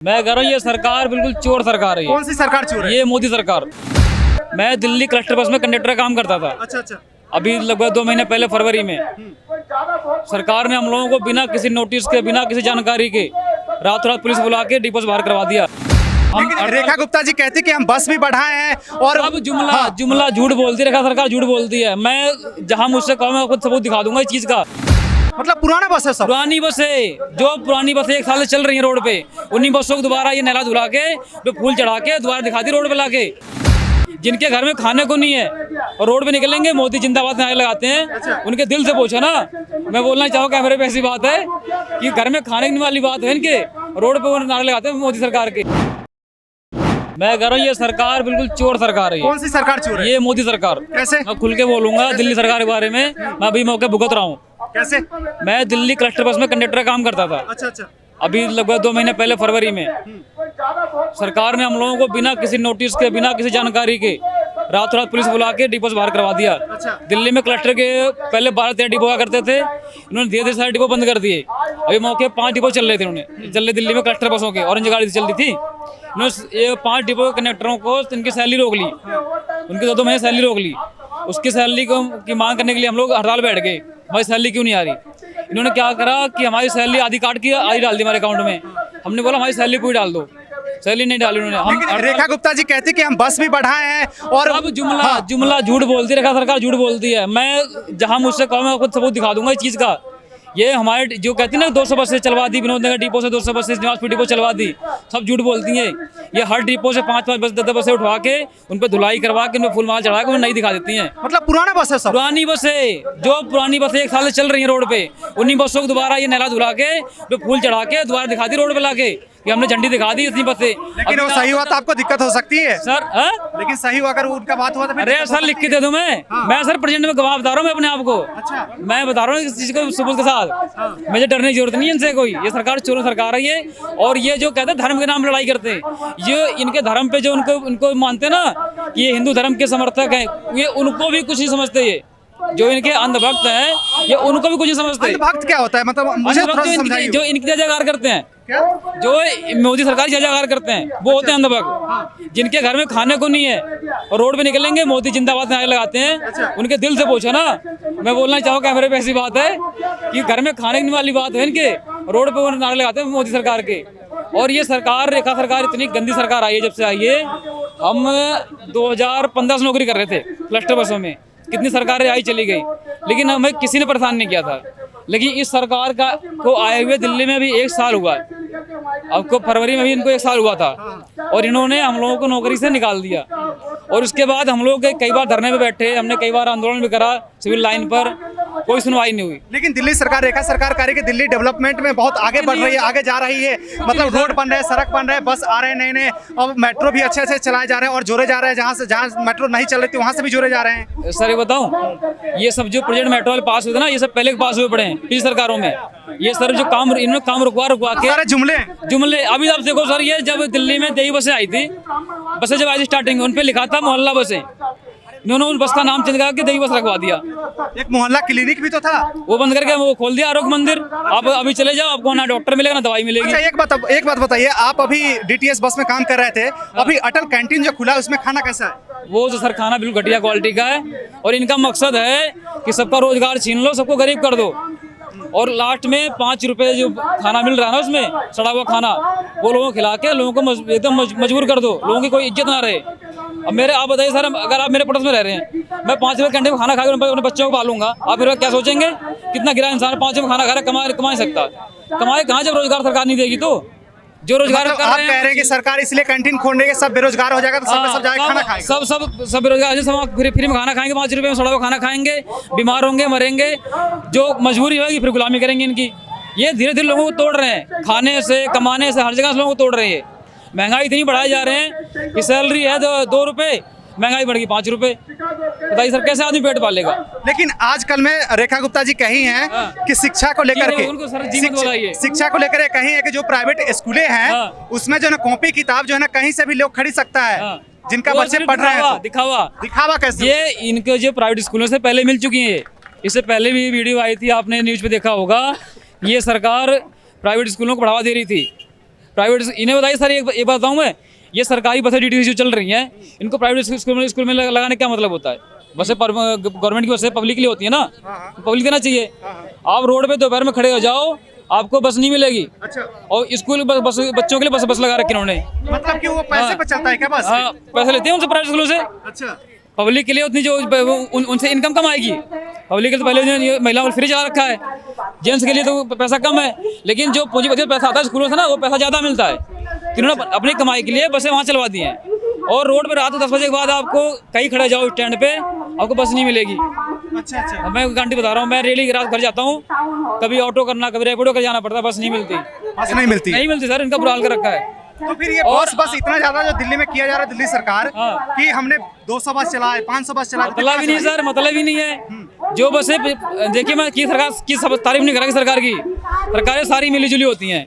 मैं कह रहा हूँ ये सरकार बिल्कुल चोर सरकार है। कौन सी सरकार चोर है? ये मोदी सरकार। मैं दिल्ली क्लस्टर बस में कंडक्टर का काम करता था। अच्छा। अभी लगभग 2 महीने पहले फरवरी में सरकार ने हम लोगों को बिना किसी नोटिस के, बिना किसी जानकारी के रात रात पुलिस बुला के डिपो से बाहर करवा दिया। लेकिन रेखा गुप्ता जी कहती कि हम बस भी बढ़ाए हैं और अब जुमला झूठ बोलती है। रेखा सरकार झूठ बोलती है। मैं जहाँ मुझसे कहो मैं खुद सबूत दिखा दूंगा इस चीज का। मतलब पुराना बस है सब? पुरानी बस है, जो पुरानी बसें 1 साल से चल रही हैं रोड पे, उन्हीं बसों को दोबारा ये नहला धुला के फूल चढ़ा के दोबारा दिखाती रोड पे लाके। जिनके घर में खाने को नहीं है और रोड पे निकलेंगे मोदी जिंदाबाद नारे लगाते हैं, उनके दिल से पूछो ना। मैं बोलना चाहूँ कैमरे पे ऐसी बात है कि घर में खाने वाली बात है इनके, रोड पे वो नारे लगाते हैं मोदी सरकार के। मैं कह रहा हूँ ये सरकार बिल्कुल चोर सरकार है। कौन सी सरकार चोर है? ये मोदी सरकार। कैसे? मैं खुल के बोलूंगा दिल्ली सरकार के बारे में। मैं अभी मौके भुगत रहा हूँ। कैसे? मैं दिल्ली क्लस्टर बस में कंडक्टर का काम करता था। अच्छा। अभी लगभग 2 महीने पहले फरवरी में सरकार ने हम लोगों को बिना किसी नोटिस के, बिना किसी जानकारी के रात रात पुलिस बुला के डिपो से बाहर करवा दिया। दिल्ली में क्लस्टर के पहले 12-13 डिपो हुआ करते थे, इन्होंने धीरे-धीरे सारे डिपो बंद कर दिए। अभी मौके 5 डिपो चल रहे थे, उन्होंने चल रहे दिल्ली में क्लस्टर बसों के, ऑरेंज गाड़ी चल रही थी। इन्होंने ये 5 डिपो के कंडक्टरों को इनकी सैलरी रोक ली, उनकी 2 महीने सैलरी रोक ली। उसकी सैलरी की मांग करने के लिए हम लोग हड़ताल बैठ गए, हमारी सैलरी क्यों नहीं आ रही। इन्होंने क्या करा कि हमारी सैलरी आधी काट के आधी डाल दी हमारे अकाउंट में। हमने बोला हमारी सैलरी पूरी डाल दो, सैलरी नहीं डाली उन्होंने। लेकिन रेखा गुप्ता जी कहती कि हम बस भी बढ़ाए हैं और अब जुमला झूठ बोलती है। रेखा सरकार झूठ बोलती है। मैं जहाँ मुझसे कहो मैं खुद सबूत दिखा दूंगा इस चीज का। ये हमारे जो कहती है ना 200 बसें चलवा दी, विनोद नगर डिपो से 200 बसें निवासपुर डिपो चलवा दी, सब झूठ बोलती हैं। ये हर डिपो से 5-5 बस 10 बसें उठवा के उन पर धुलाई करवा के उनमें फूल माला चढ़ा के उन्हें नहीं दिखा देती हैं। मतलब पुराना बस है सब? पुरानी बस है, जो पुरानी बसें 1 साल से चल रही हैं रोड पे, उन्हीं बसों को दोबारा ये नहला धुला के फूल चढ़ा के दोबारा दिखाती रोड पे लाके कि हमने झंडी दिखा दी इतनी बसें। लेकिन वो सही हुआ तो आपको दिक्कत हो सकती है सर। लेकिन सही हुआ अगर उनका बात हुआ तो अरे सर लिख के दे दूं मैं सर प्रेजेंट में गवाह बता रहा हूँ मैं अपने आप को। अच्छा। मैं बता रहा हूँ इस चीज को सबूत के साथ। मुझे डरने की जरूरत नहीं है इनसे कोई। ये सरकार चोर सरकार है ये। और ये जो कहते हैं धर्म के नाम लड़ाई करते हैं, ये इनके धर्म पे जो उनको मानते हैं ना कि ये हिंदू धर्म के समर्थक हैं, ये उनको भी कुछ नहीं समझते। ये जो इनके अंधभक्त हैं ये उनको भी कुछ नहीं समझते। अंधभक्त क्या होता है? मतलब मुझे थोड़ा समझाइए। जो इनकी जयकार करते हैं, जो मोदी सरकार की जयकार करते हैं, वो होते हैं अंधभक्त। जिनके घर में खाने को नहीं है और रोड पे निकलेंगे मोदी जिंदाबाद नारे लगाते हैं, उनके दिल से पूछो ना। मैं बोलना चाहूँ कैमरे पे ऐसी बात है कि घर में खाने वाली बात है इनके, रोड पे वो नारे लगाते हैं मोदी सरकार के। और ये सरकार, रेखा सरकार, इतनी गंदी सरकार आई है जब से आई है। हम 2015 से नौकरी कर रहे थे क्लस्टर बसों में, कितनी सरकारें आई चली गई, लेकिन हमें किसी ने परेशान नहीं किया था। लेकिन इस सरकार को आए हुए दिल्ली में भी 1 साल हुआ है। अब को फरवरी में भी इनको 1 साल हुआ था और इन्होंने हम लोगों को नौकरी से निकाल दिया। और उसके बाद हम लोग कई बार धरने पे बैठे, हमने कई बार आंदोलन भी करा सिविल लाइन पर, कोई सुनवाई नहीं हुई। लेकिन दिल्ली सरकार, रेखा सरकार कह रही कि दिल्ली डेवलपमेंट में बहुत आगे बढ़ रही है, आगे जा रही है। मतलब रोड बन रहे हैं, सड़क बन रहे हैं, बस आ रहे हैं नए, और मेट्रो भी अच्छे चलाए जा रहे हैं और जोड़े जा रहे हैं। जहाँ मेट्रो नहीं चल रही थी वहाँ से भी जोड़े जा रहे हैं। सर ये बताऊँ, ये सब जो प्रोजेक्ट मेट्रो वाले पास हुए थे ना, ये सब पहले पास हुए पड़े हैं पिछली सरकारों में। ये सर जो काम इन्होंने काम रुकवा के सारे जुमले। अभी आप देखो सर, ये जब दिल्ली में 23 बसें आई थी, बसें जब आई थी स्टार्टिंग, उन पे लिखा था मोहल्ला बसें। इन्होंने उन बस का नाम चेंज करके 23 बस रखवा दिया। एक मोहल्ला क्लिनिक भी तो था, वो बंद करके वो खोल दिया आरोग्य मंदिर। आप अभी चले जाओ, आपको ना डॉक्टर मिलेगा ना दवाई मिलेगी। अच्छा, एक बात बताइए, आप अभी डीटीएस बस में काम कर रहे थे, अभी अटल कैंटीन जो खुला है उसमें खाना कैसा है? वो जो सर खाना बिल्कुल घटिया क्वालिटी का है और इनका मकसद है कि सबका रोजगार छीन लो, सबको गरीब कर दो। और लास्ट में 5 रुपए जो खाना मिल रहा है ना उसमें सड़ा हुआ खाना, वो लोगों को खिला के लोगों को एकदम मजबूर कर दो, लोगों की कोई इज्जत ना रहे। अब आप बताइए सर, अगर आप मेरे पड़ोस में रह रहे हैं, मैं 5 रुपए घंटे में खाना खाकर अपने बच्चों को पालूंगा, आप फिर क्या सोचेंगे? कितना गिरा इंसान 5 रुपए में खाना खा रहा है, कमा नहीं सकता। कमाए कहाँ जब रोजगार सरकार नहीं देगी तो? जो रोजगार मतलब आप कह रहे हैं कि सरकार इसलिए कैंटीन खोल रही है, सब बेरोजगार हो जाएगा तो सब जाएगा खाना खाएगा। सब बेरोजगार, सब फ्री में खाना खाएंगे, 5 रुपए में सड़ा हुआ खाना खाएंगे, बीमार होंगे, मरेंगे। जो मजबूरी होगी फिर गुलामी करेंगे इनकी। ये धीरे धीरे लोगों को तोड़ रहे हैं, खाने से, कमाने से, हर जगह से लोगों को तोड़ रहे हैं। महंगाई इतनी बढ़ाई जा रहे हैं कि सैलरी है 2 रुपए, महंगाई बढ़ गई 5 रुपए। बताइए सर कैसे आदमी पेट पालेगा? लेकिन आजकल में रेखा गुप्ता जी कही हैं कि शिक्षा को लेकर के, शिक्षा को लेकर कही है कि जो प्राइवेट स्कूलें हैं उसमें जो है कॉपी किताब जो है ना कहीं से भी लोग खरीद सकता है, जिनका बच्चे पढ़ रहे हैं। दिखावा कैसे? ये इनके जो प्राइवेट स्कूलों से पहले मिल चुकी है। इससे पहले भी वीडियो आई थी, आपने न्यूज पे देखा होगा। ये सरकार प्राइवेट स्कूलों को बढ़ावा दे रही थी। प्राइवेट इन्हें बताइए सर, एक बात बताऊँ मैं, ये सरकारी बसें DTC जो चल रही हैं, इनको प्राइवेट स्कूल में लगाने क्या मतलब होता है? बसें गवर्नमेंट की बसें पब्लिक के लिए होती है ना, पब्लिक देना चाहिए। आप रोड पे दोपहर में खड़े हो जाओ, आपको बस नहीं मिलेगी। अच्छा, और स्कूल बस बच्चों के लिए बस लगा रखी उन्होंने। मतलब कि वो पैसे पे चलता है क्या बस? हाँ, पैसे लेते हैं उनसे प्राइवेट स्कूलों से। अच्छा, पब्लिक के लिए उतनी जो उनसे इनकम कम आएगी। पब्लिक के तो पहले महिलाओं को फ्री चला रखा है, जेंट्स के लिए तो पैसा कम है, लेकिन जो पूंजीपति पैसा आता है स्कूलों से ना, वो पैसा ज़्यादा मिलता है। तो इन्होंने अपनी कमाई के लिए बसें वहाँ चलवा दी हैं, और रोड पर रात को 10 बजे के बाद आपको कहीं खड़े जाओ स्टैंड पे, आपको बस नहीं मिलेगी। अच्छा, अच्छा, मैं गारंटी बता रहा हूँ, मैं डेली रात घर जाता हूँ, कभी ऑटो करना, कभी रैपिडो कर जाना पड़ता है, बस नहीं मिलती। बस नहीं मिलती। नहीं मिलती सर, इनका बुरा हाल कर रखा है। तो फिर ये बस इतना ज्यादा जो दिल्ली में किया जा रहा है, दिल्ली सरकार, हाँ। कि हमने 200 बस चलाए, 500 बस चलाए, मतलब ही नहीं सर, मतलब ही नहीं है। जो बसें, देखिए मैं की सरकार की सब तारीफ नहीं करेंगे, सरकार की, सरकारें सारी मिली जुली होती हैं।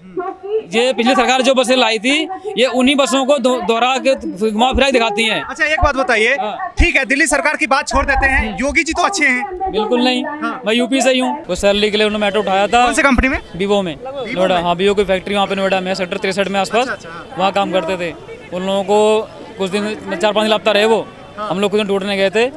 ये पिछली सरकार जो बसें लाई थी, ये उन्हीं बसों को दोहरा के घुमा फिरा के दिखाती हैं। अच्छा, एक बात बताइए, ठीक है दिल्ली सरकार की बात छोड़ देते हैं, योगी जी तो अच्छे हैं। बिल्कुल नहीं, मैं यूपी से ही हूँ। वो सैलरी के लिए उन्होंने मेट्रो उठाया था। कौन सी कंपनी में? विवो में, नोएडा। हाँ, विवो की फैक्ट्री वहाँ पे नोएडा में, सेक्टर 63 में आसपास, वहाँ काम करते थे। उन लोगों को कुछ दिन 4-5 दिन लापता रहे वो। हम लोग कुछ दिन ढूंढने गए थे,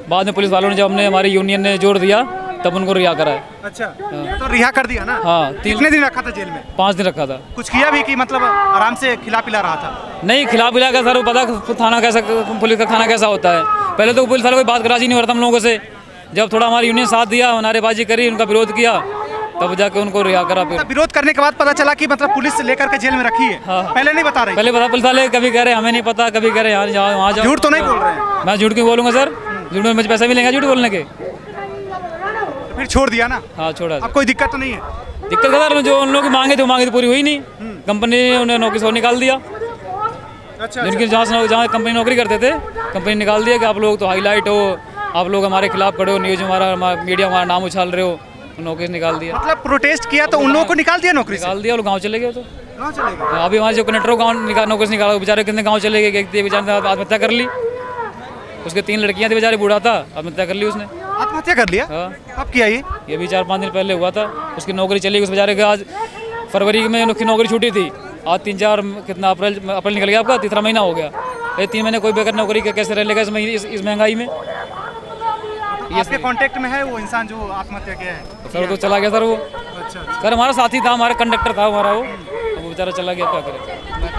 बाद में पुलिस वालों ने, जब हमने हमारी यूनियन ने जोर दिया, तब उनको रिहा करा है। अच्छा, तो रिहा कर दिया ना? हाँ। कितने दिन रखा था जेल में? 5 दिन रखा था। कुछ किया भी कि मतलब आराम से खिला पिला रहा था? नहीं, खिला पिला कर सर, वो पता थाना कैसा, पुलिस का खाना कैसा होता है। पहले तो पुलिस वाले कोई बात राजी नहीं हो रहा था हम लोगों से। जब थोड़ा हमारी यूनियन साथ दिया, नारेबाजी करी, उनका विरोध किया, तब जाके उनको रिहा करा। फिर विरोध करने के बाद पता चला कि मतलब पुलिस लेकर के जेल में रखी है। हाँ। पहले नहीं बता रही? पहले पता, पुलिस वाले कभी कह रहे हमें नहीं पता, कभी कह रहे यहाँ जाओ वहाँ जाओ। झूठ तो नहीं बोल रहे हैं? मैं झूठ क्यों बोलूँगा सर? झूठ में मुझे पैसा मिलेगा झूठ बोलने के? तो फिर छोड़ दिया ना? हाँ, छोड़ा। अब कोई दिक्कत तो नहीं है? दिक्कत सर, जो उन लोग की मांगे थे वो मांगे तो पूरी हुई नहीं, कंपनी ने उन्हें नौकरी से निकाल दिया। अच्छा, जिनकी जहाँ कंपनी नौकरी करते थे, कंपनी निकाल दिया कि आप लोग तो हाईलाइट हो, आप लोग हमारे खिलाफ खड़े हो, न्यूज हमारा मीडिया हमारा नाम उछाल रहे हो, नौकरी निकाल दिया। मतलब प्रोटेस्ट किया तो उन लोगों को निकाल दिया नौकरी से? निकाल दिया, और गाँव चले गए। तो कहाँ चले गए? अभी हमारे जो कनेक्टर गाँव नौकरी से निकाला, बेचारे कितने गाँव चले गए। एक बेचारे ने आत्महत्या कर ली, उसके 3 लड़कियाँ थी, बेचारे बूढ़ा था, आत्महत्या कर ली उसने। आत्महत्या कर लिया? हाँ। कब किया ये भी 4-5 दिन पहले हुआ था। उसकी नौकरी चली गई उस बेचारे के। आज फरवरी में उसकी नौकरी छूटी थी, आज 3-4 कितना अप्रैल निकल गया आपका, तीसरा महीना हो गया। ये 3 महीने कोई बेकार नौकरी कैसे रह लेगा इस महंगाई में? आपके कांटेक्ट में है वो इंसान जो आत्महत्या किया है? सर तो चला गया सर वो। अच्छा, सर हमारा साथी था, हमारा कंडक्टर था हमारा वो, अब वो बेचारा चला गया, क्या करें।